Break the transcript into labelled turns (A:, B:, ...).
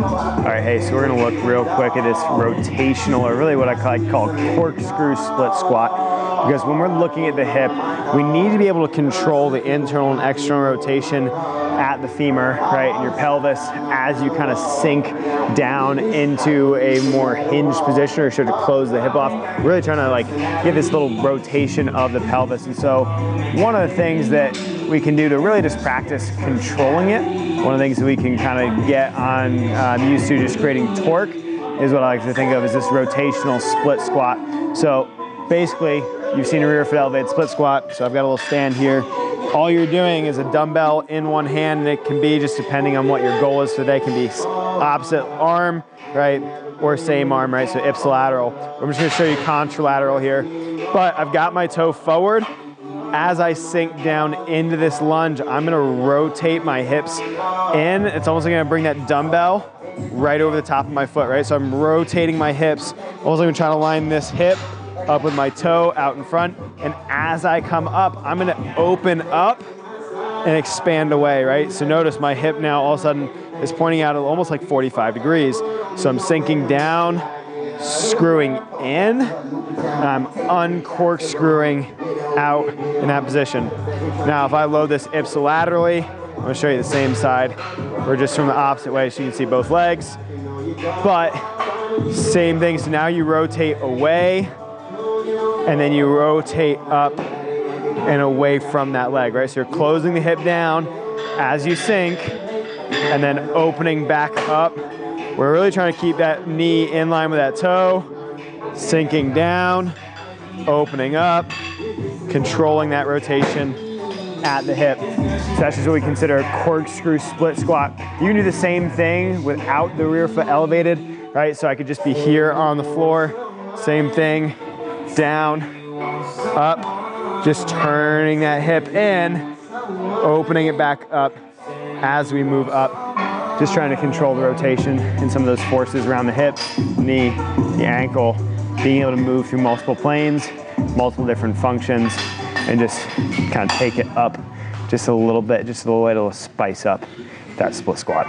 A: All right, hey, so we're gonna look real quick at this rotational, or really what I call corkscrew split squat. Because when we're looking at the hip, we need to be able to control the internal and external rotation at the femur, right, and your pelvis as you kind of sink down into a more hinged position, or start to close the hip off. We're really trying to like get this little rotation of the pelvis. And so one of the things that we can do to really just practice controlling it, one of the things that we can kind of get on used to just creating torque, is what I like to think of as this rotational split squat. So basically, you've seen a rear foot elevated split squat. So I've got a little stand here. All you're doing is a dumbbell in one hand, and it can be just depending on what your goal is today. It can be opposite arm, right, or same arm, right, so ipsilateral. I'm just gonna show you contralateral here. But I've got my toe forward. As I sink down into this lunge, I'm gonna rotate my hips in. It's almost like I'm gonna bring that dumbbell right over the top of my foot, right? So I'm rotating my hips. Also gonna try to line this hip up with my toe out in front. And as I come up, I'm gonna open up and expand away, right? So notice my hip now all of a sudden is pointing out almost like 45 degrees. So I'm sinking down, screwing in, and I'm uncorkscrewing out in that position. Now, if I load this ipsilaterally, I'm gonna show you the same side, or just from the opposite way so you can see both legs. But same thing, so now you rotate away, and then you rotate up and away from that leg, right? So you're closing the hip down as you sink, and then opening back up. We're really trying to keep that knee in line with that toe, sinking down, opening up, controlling that rotation at the hip. So that's just what we consider a corkscrew split squat. You can do the same thing without the rear foot elevated, right? So I could just be here on the floor, same thing, down, up, just turning that hip in, opening it back up as we move up. Just trying to control the rotation and some of those forces around the hip, knee, the ankle, being able to move through multiple planes, multiple different functions, and just kind of take it up just a little bit, just a little way to spice up that split squat.